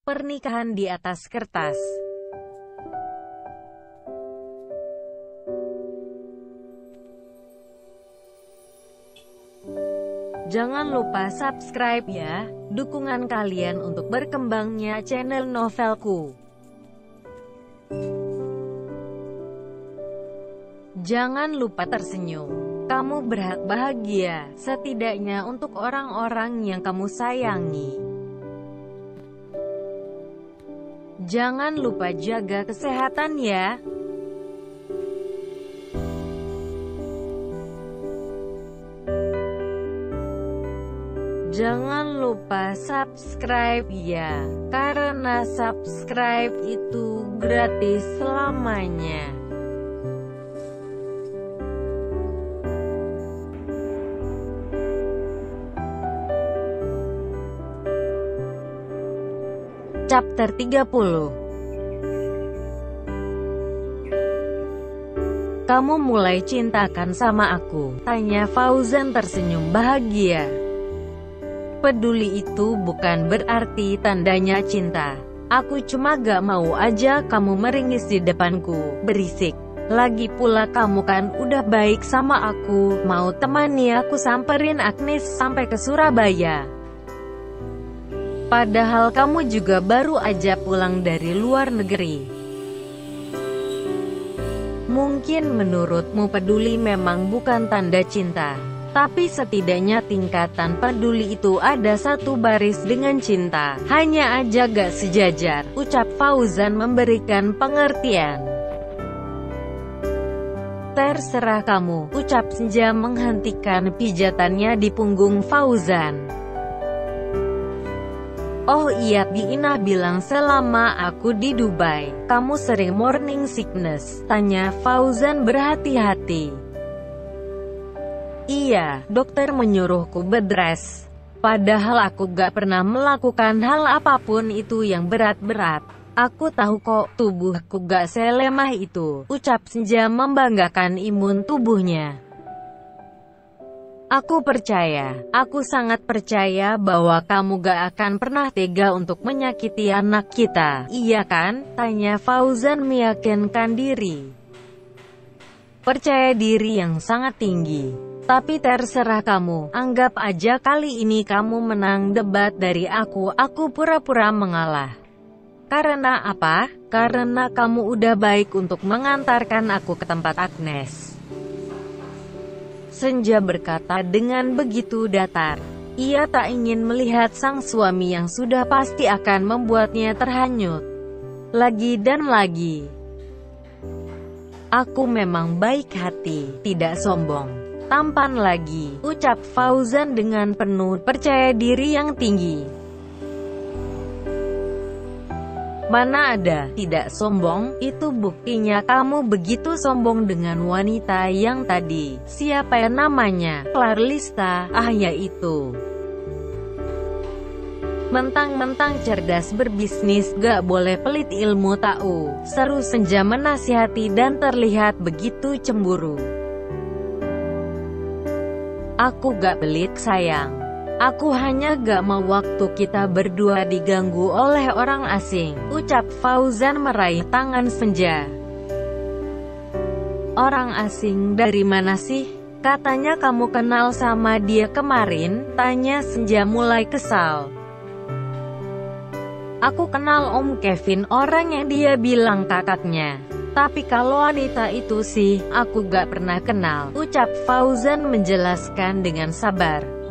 Pernikahan di atas kertas. Jangan lupa subscribe ya, dukungan kalian untuk berkembangnya channel novelku. Jangan lupa tersenyum. Kamu berhak bahagia, setidaknya untuk orang-orang yang kamu sayangi. Jangan lupa jaga kesehatan ya. Jangan lupa subscribe ya, karena subscribe itu gratis selamanya. Chapter 30. Kamu mulai cintakan sama aku? Tanya Fauzan tersenyum bahagia. Peduli itu bukan berarti tandanya cinta. Aku cuma gak mau aja kamu meringis di depanku, berisik. Lagi pula kamu kan udah baik sama aku, mau temani aku samperin Agnes sampai ke Surabaya. Padahal kamu juga baru aja pulang dari luar negeri. Mungkin menurutmu peduli memang bukan tanda cinta, tapi setidaknya tingkatan peduli itu ada satu baris dengan cinta. Hanya aja gak sejajar, ucap Fauzan memberikan pengertian. Terserah kamu, ucap Senja menghentikan pijatannya di punggung Fauzan. Oh iya, Ina bilang selama aku di Dubai, kamu sering morning sickness? Tanya Fauzan berhati-hati. Iya, dokter menyuruhku bedrest. Padahal aku gak pernah melakukan hal apapun itu yang berat-berat. Aku tahu kok, tubuhku gak selemah itu, ucap Senja membanggakan imun tubuhnya. Aku percaya, aku sangat percaya bahwa kamu gak akan pernah tega untuk menyakiti anak kita, iya kan? Tanya Fauzan meyakinkan diri. Percaya diri yang sangat tinggi. Tapi terserah kamu, anggap aja kali ini kamu menang debat dari aku pura-pura mengalah. Karena apa? Karena kamu udah baik untuk mengantarkan aku ke tempat Agnes. Senja berkata dengan begitu datar. Ia tak ingin melihat sang suami yang sudah pasti akan membuatnya terhanyut. Lagi dan lagi. Aku memang baik hati, tidak sombong. Tampan lagi, ucap Fauzan dengan penuh percaya diri yang tinggi. Mana ada, tidak sombong, itu buktinya kamu begitu sombong dengan wanita yang tadi. Siapa yang namanya? Clarlista, ya itu. Mentang-mentang cerdas berbisnis, gak boleh pelit ilmu tahu. Seru Senja menasihati dan terlihat begitu cemburu. Aku gak pelit sayang. Aku hanya gak mau waktu kita berdua diganggu oleh orang asing, ucap Fauzan meraih tangan Senja. Orang asing dari mana sih? Katanya kamu kenal sama dia kemarin, tanya Senja mulai kesal. Aku kenal Om Kevin, orang yang dia bilang kakaknya. Tapi kalau wanita itu sih, aku gak pernah kenal, ucap Fauzan menjelaskan dengan sabar.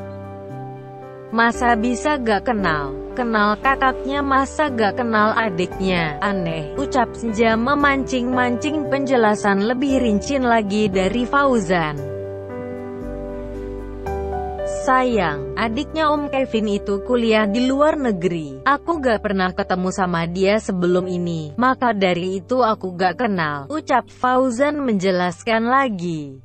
Masa bisa gak kenal? Kenal kakaknya masa gak kenal adiknya? Aneh, ucap Senja memancing-mancing penjelasan lebih rinci lagi dari Fauzan. Sayang, adiknya Om Kevin itu kuliah di luar negeri. Aku gak pernah ketemu sama dia sebelum ini, maka dari itu aku gak kenal, ucap Fauzan menjelaskan lagi.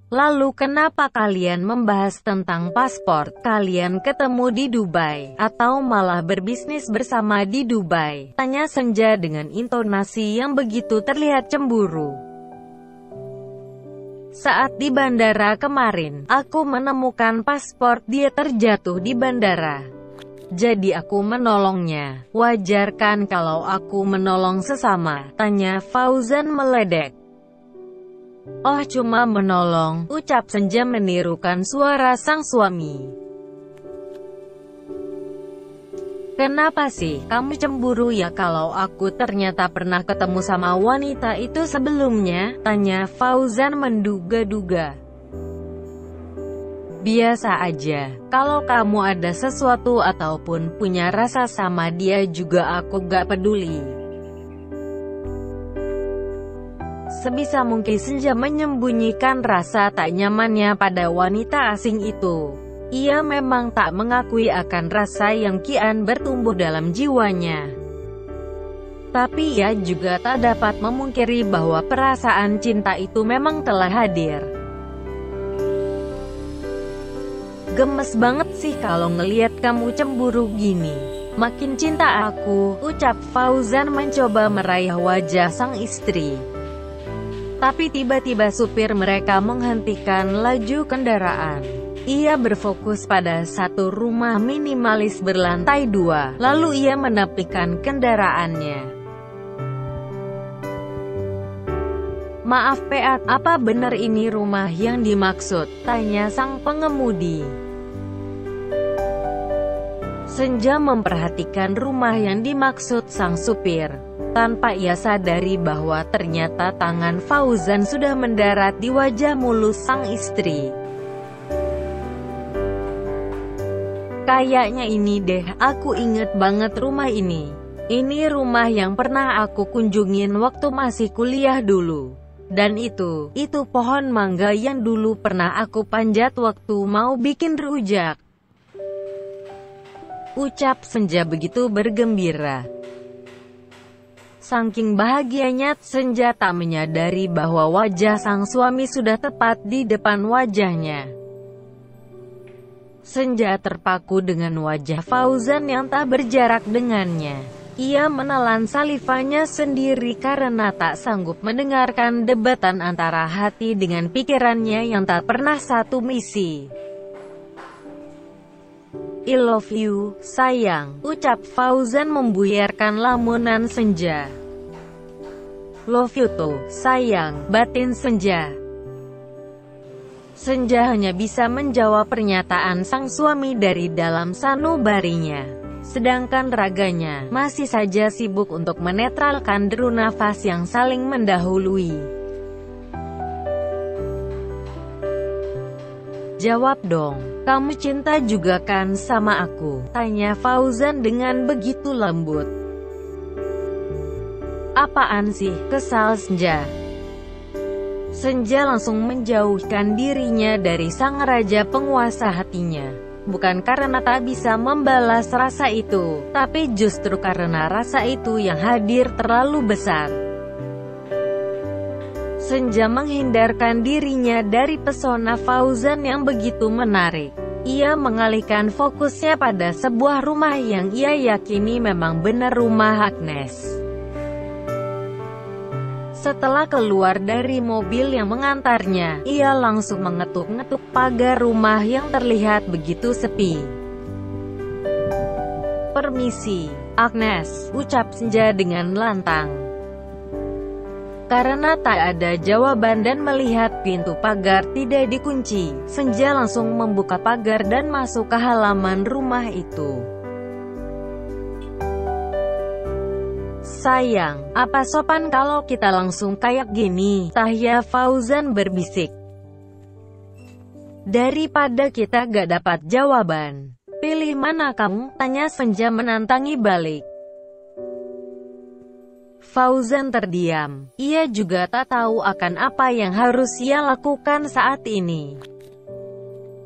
Lalu kenapa kalian membahas tentang paspor? Kalian ketemu di Dubai, atau malah berbisnis bersama di Dubai? Tanya Senja dengan intonasi yang begitu terlihat cemburu. Saat di bandara kemarin, aku menemukan paspor dia terjatuh di bandara. Jadi aku menolongnya. Wajar kan kalau aku menolong sesama? Tanya Fauzan meledek. Oh, cuma menolong, ucap Senja menirukan suara sang suami. Kenapa sih, kamu cemburu ya kalau aku ternyata pernah ketemu sama wanita itu sebelumnya? Tanya Fauzan menduga-duga. Biasa aja, kalau kamu ada sesuatu ataupun punya rasa sama dia juga aku gak peduli. Sebisa mungkin Senja menyembunyikan rasa tak nyamannya pada wanita asing itu. Ia memang tak mengakui akan rasa yang kian bertumbuh dalam jiwanya. Tapi ia juga tak dapat memungkiri bahwa perasaan cinta itu memang telah hadir. Gemes banget sih kalau ngelihat kamu cemburu gini. Makin cinta aku, ucap Fauzan mencoba meraih wajah sang istri. Tapi tiba-tiba supir mereka menghentikan laju kendaraan. Ia berfokus pada satu rumah minimalis berlantai 2, lalu ia menepikan kendaraannya. Maaf Peat, apa benar ini rumah yang dimaksud? Tanya sang pengemudi. Senja memperhatikan rumah yang dimaksud sang supir. Tanpa ia sadari bahwa ternyata tangan Fauzan sudah mendarat di wajah mulus sang istri. Kayaknya ini deh, aku inget banget rumah ini. Ini rumah yang pernah aku kunjungin waktu masih kuliah dulu. Dan itu pohon mangga yang dulu pernah aku panjat waktu mau bikin rujak. Ucap Senja begitu bergembira. Saking bahagianya, Senja tak menyadari bahwa wajah sang suami sudah tepat di depan wajahnya. Senja terpaku dengan wajah Fauzan yang tak berjarak dengannya. Ia menelan salivanya sendiri karena tak sanggup mendengarkan debatan antara hati dengan pikirannya yang tak pernah satu misi. I love you, sayang, ucap Fauzan membuyarkan lamunan Senja. Love you too, sayang, batin Senja. Senja hanya bisa menjawab pernyataan sang suami dari dalam sanubarinya. Sedangkan raganya masih saja sibuk untuk menetralkan deru nafas yang saling mendahului. Jawab dong, kamu cinta juga kan sama aku? Tanya Fauzan dengan begitu lembut. Apaan sih, kesal Senja? Senja langsung menjauhkan dirinya dari sang raja penguasa hatinya. Bukan karena tak bisa membalas rasa itu, tapi justru karena rasa itu yang hadir terlalu besar. Senja menghindarkan dirinya dari pesona Fauzan yang begitu menarik. Ia mengalihkan fokusnya pada sebuah rumah yang ia yakini memang benar rumah Agnes. Setelah keluar dari mobil yang mengantarnya, ia langsung mengetuk-ngetuk pagar rumah yang terlihat begitu sepi. Permisi, Agnes, ucap Senja dengan lantang. Karena tak ada jawaban dan melihat pintu pagar tidak dikunci, Senja langsung membuka pagar dan masuk ke halaman rumah itu. Sayang, apa sopan kalau kita langsung kayak gini? Tanya Fauzan berbisik. Daripada kita gak dapat jawaban, pilih mana kamu? Tanya Senja menantangi balik. Fauzan terdiam. Ia juga tak tahu akan apa yang harus ia lakukan saat ini.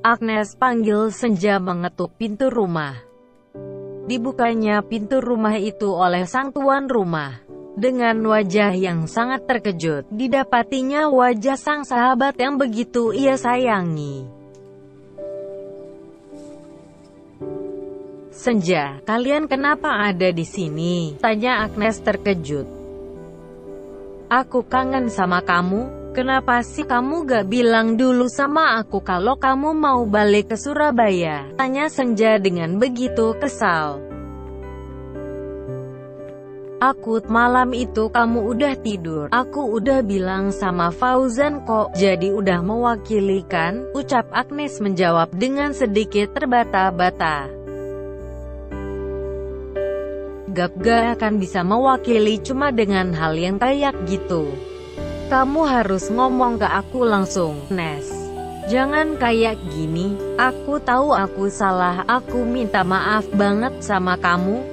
Agnes, panggil Senja mengetuk pintu rumah. Dibukanya pintu rumah itu oleh sang tuan rumah. Dengan wajah yang sangat terkejut, didapatinya wajah sang sahabat yang begitu ia sayangi. Senja, kalian kenapa ada di sini? Tanya Agnes terkejut. Aku kangen sama kamu. Kenapa sih kamu gak bilang dulu sama aku kalau kamu mau balik ke Surabaya? Tanya Senja dengan begitu kesal. Malam itu kamu udah tidur. Aku udah bilang sama Fauzan kok, jadi udah mewakili kan? Ucap Agnes menjawab dengan sedikit terbata-bata. Gak akan bisa mewakili cuma dengan hal yang kayak gitu. Kamu harus ngomong ke aku langsung, Nes. Jangan kayak gini. Aku tahu aku salah, aku minta maaf banget sama kamu.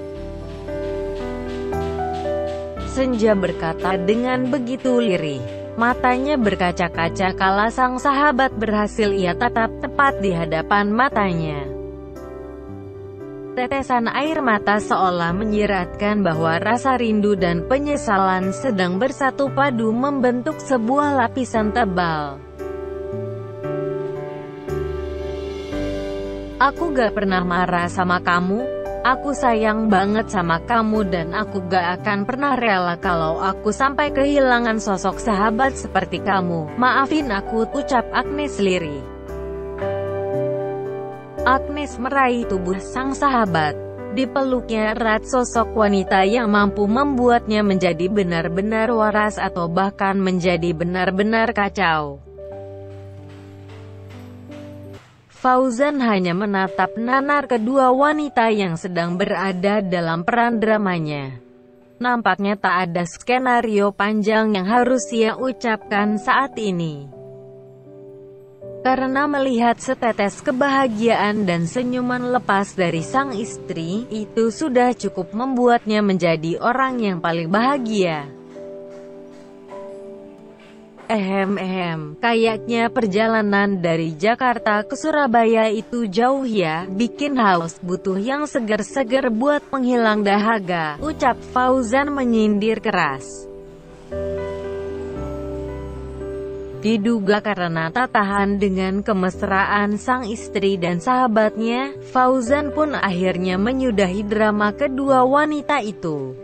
Senja berkata dengan begitu lirih. Matanya berkaca-kaca kala sang sahabat berhasil ia tatap tepat di hadapan matanya. Tetesan air mata seolah menyiratkan bahwa rasa rindu dan penyesalan sedang bersatu padu membentuk sebuah lapisan tebal. Aku gak pernah marah sama kamu. Aku sayang banget sama kamu dan aku gak akan pernah rela kalau aku sampai kehilangan sosok sahabat seperti kamu. Maafin aku, ucap Agnes lirih. Agnes meraih tubuh sang sahabat. Dipeluknya erat sosok wanita yang mampu membuatnya menjadi benar-benar waras atau bahkan menjadi benar-benar kacau. Fauzan hanya menatap nanar kedua wanita yang sedang berada dalam peran dramanya. Nampaknya tak ada skenario panjang yang harus ia ucapkan saat ini. Karena melihat setetes kebahagiaan dan senyuman lepas dari sang istri, itu sudah cukup membuatnya menjadi orang yang paling bahagia. Kayaknya perjalanan dari Jakarta ke Surabaya itu jauh ya, bikin haus, butuh yang seger-seger buat penghilang dahaga, ucap Fauzan menyindir keras. Diduga karena tak tahan dengan kemesraan sang istri dan sahabatnya, Fauzan pun akhirnya menyudahi drama kedua wanita itu.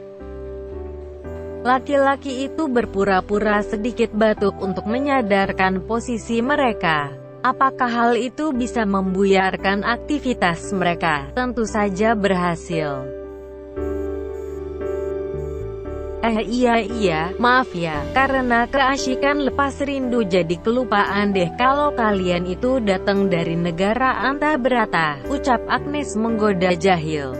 Laki-laki itu berpura-pura sedikit batuk untuk menyadarkan posisi mereka. Apakah hal itu bisa membuyarkan aktivitas mereka? Tentu saja berhasil. Iya, maaf ya, karena keasyikan lepas rindu jadi kelupaan deh kalau kalian itu datang dari negara antah berata, ucap Agnes menggoda jahil.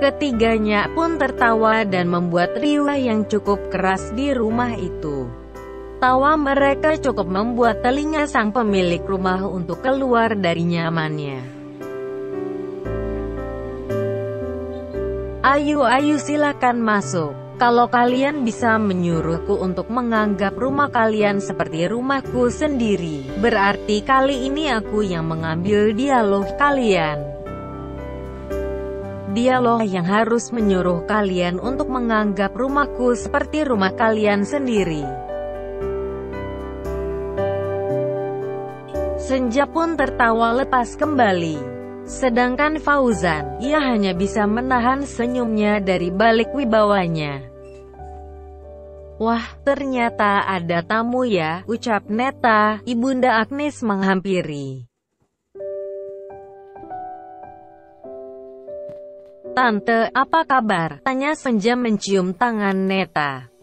Ketiganya pun tertawa dan membuat riuh yang cukup keras di rumah itu. Tawa mereka cukup membuat telinga sang pemilik rumah untuk keluar dari nyamannya. Ayo silakan masuk. Kalau kalian bisa menyuruhku untuk menganggap rumah kalian seperti rumahku sendiri, berarti kali ini aku yang mengambil dialog kalian. Dialog yang harus menyuruh kalian untuk menganggap rumahku seperti rumah kalian sendiri. Senja pun tertawa lepas kembali. Sedangkan Fauzan, ia hanya bisa menahan senyumnya dari balik wibawanya. Wah, ternyata ada tamu ya, ucap Neta, Ibunda Agnes menghampiri. Tante, apa kabar? Tanya Senja mencium tangan Neta.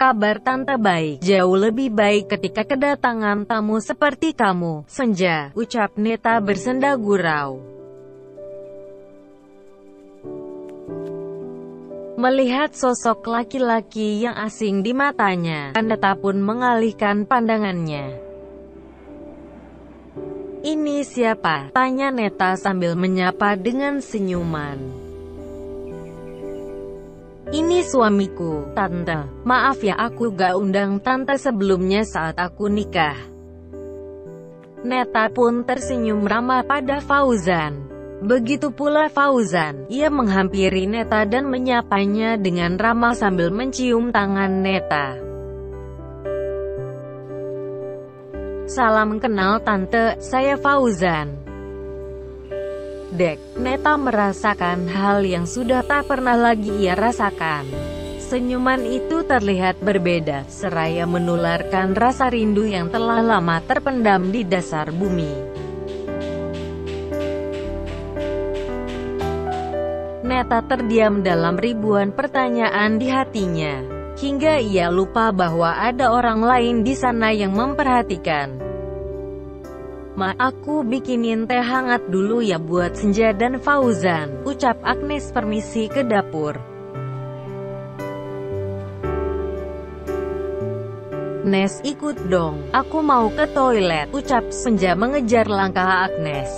Kabar tante baik, jauh lebih baik ketika kedatangan tamu seperti kamu, Senja, ucap Neta bersenda gurau. Melihat sosok laki-laki yang asing di matanya, Neta pun mengalihkan pandangannya. Ini siapa? Tanya Neta sambil menyapa dengan senyuman. Ini suamiku, Tante. Maaf ya aku gak undang Tante sebelumnya saat aku nikah. Neta pun tersenyum ramah pada Fauzan. Begitu pula Fauzan, ia menghampiri Neta dan menyapanya dengan ramah sambil mencium tangan Neta. Salam kenal Tante, saya Fauzan. Dek, Neta merasakan hal yang sudah tak pernah lagi ia rasakan. Senyuman itu terlihat berbeda, seraya menularkan rasa rindu yang telah lama terpendam di dasar bumi. Neta terdiam dalam ribuan pertanyaan di hatinya, hingga ia lupa bahwa ada orang lain di sana yang memperhatikan. "Ma, aku bikinin teh hangat dulu ya buat Senja dan Fauzan," ucap Agnes permisi ke dapur. "Nes, ikut dong, aku mau ke toilet," ucap Senja mengejar langkah Agnes.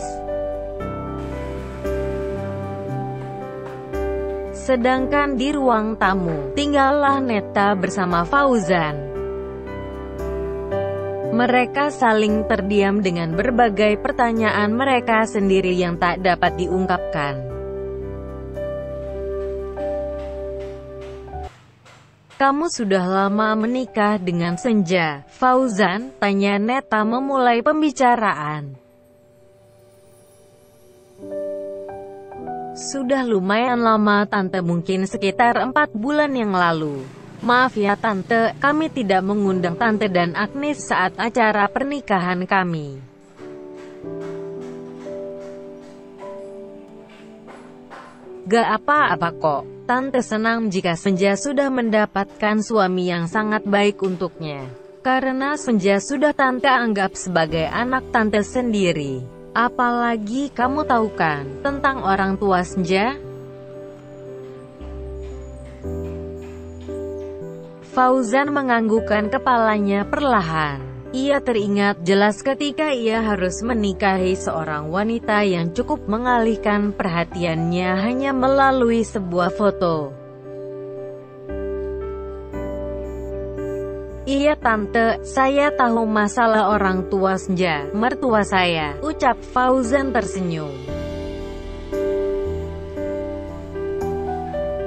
Sedangkan di ruang tamu, tinggallah Neta bersama Fauzan. Mereka saling terdiam dengan berbagai pertanyaan mereka sendiri yang tak dapat diungkapkan. "Kamu sudah lama menikah dengan Senja, Fauzan?" tanya Neta memulai pembicaraan. "Sudah lumayan lama Tante, mungkin sekitar 4 bulan yang lalu. Maaf ya Tante, kami tidak mengundang Tante dan Agnes saat acara pernikahan kami." "Gak apa-apa kok. Tante senang jika Senja sudah mendapatkan suami yang sangat baik untuknya. Karena Senja sudah Tante anggap sebagai anak Tante sendiri. Apalagi kamu tahu kan, tentang orang tua Senja?" Fauzan menganggukkan kepalanya perlahan. Ia teringat jelas ketika ia harus menikahi seorang wanita yang cukup mengalihkan perhatiannya hanya melalui sebuah foto. "Iya Tante, saya tahu masalah orang tua Senja, mertua saya," ucap Fauzan tersenyum.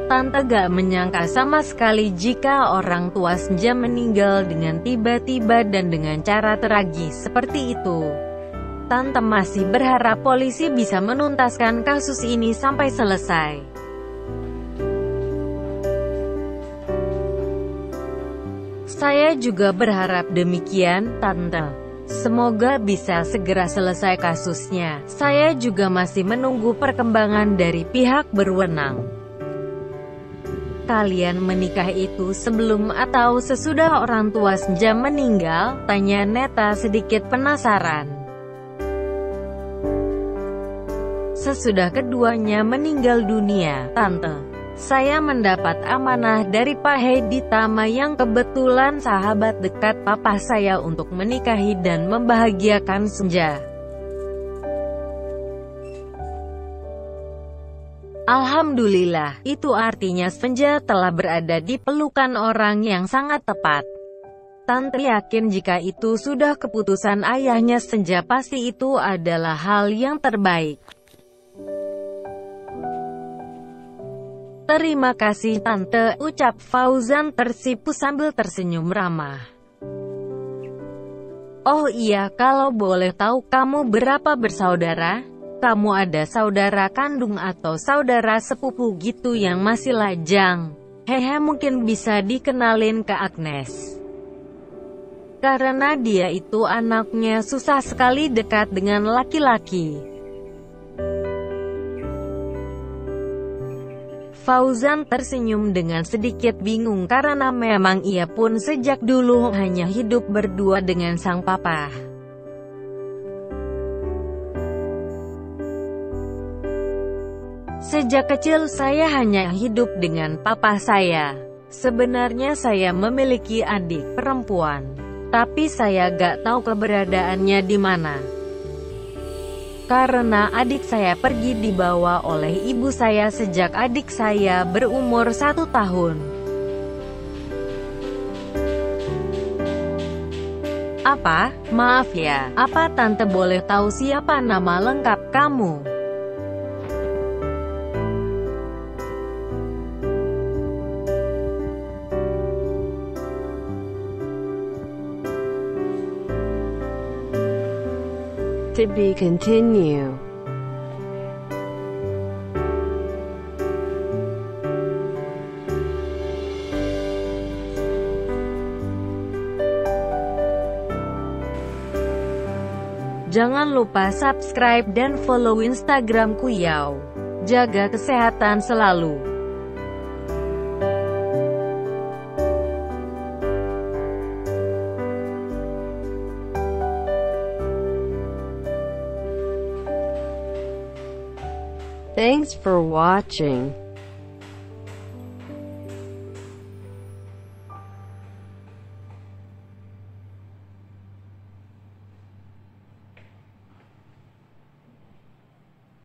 "Tante gak menyangka sama sekali jika orang tua Senja meninggal dengan tiba-tiba dan dengan cara tragis seperti itu. Tante masih berharap polisi bisa menuntaskan kasus ini sampai selesai." "Saya juga berharap demikian, Tante. Semoga bisa segera selesai kasusnya. Saya juga masih menunggu perkembangan dari pihak berwenang." "Kalian menikah itu sebelum atau sesudah orang tua Senja meninggal?" tanya Neta sedikit penasaran. "Sesudah keduanya meninggal dunia, Tante. Saya mendapat amanah dari Pak Hedi Tama yang kebetulan sahabat dekat papa saya untuk menikahi dan membahagiakan Senja. Alhamdulillah, itu artinya Senja telah berada di pelukan orang yang sangat tepat. Tante yakin jika itu sudah keputusan ayahnya Senja, pasti itu adalah hal yang terbaik." "Terima kasih Tante," ucap Fauzan tersipu sambil tersenyum ramah. "Oh iya, kalau boleh tahu kamu berapa bersaudara? Kamu ada saudara kandung atau saudara sepupu gitu yang masih lajang? Hehe, mungkin bisa dikenalin ke Agnes. Karena dia itu anaknya susah sekali dekat dengan laki-laki." Fauzan tersenyum dengan sedikit bingung karena memang ia pun sejak dulu hanya hidup berdua dengan sang papa. "Sejak kecil saya hanya hidup dengan papa saya. Sebenarnya saya memiliki adik perempuan, tapi saya gak tahu keberadaannya di mana. Karena adik saya pergi dibawa oleh ibu saya sejak adik saya berumur 1 tahun. Apa? Maaf ya, apa Tante boleh tahu siapa nama lengkap kamu?" To be continue. Jangan lupa subscribe dan follow Instagramku Yao. Jaga kesehatan selalu. Thanks for watching.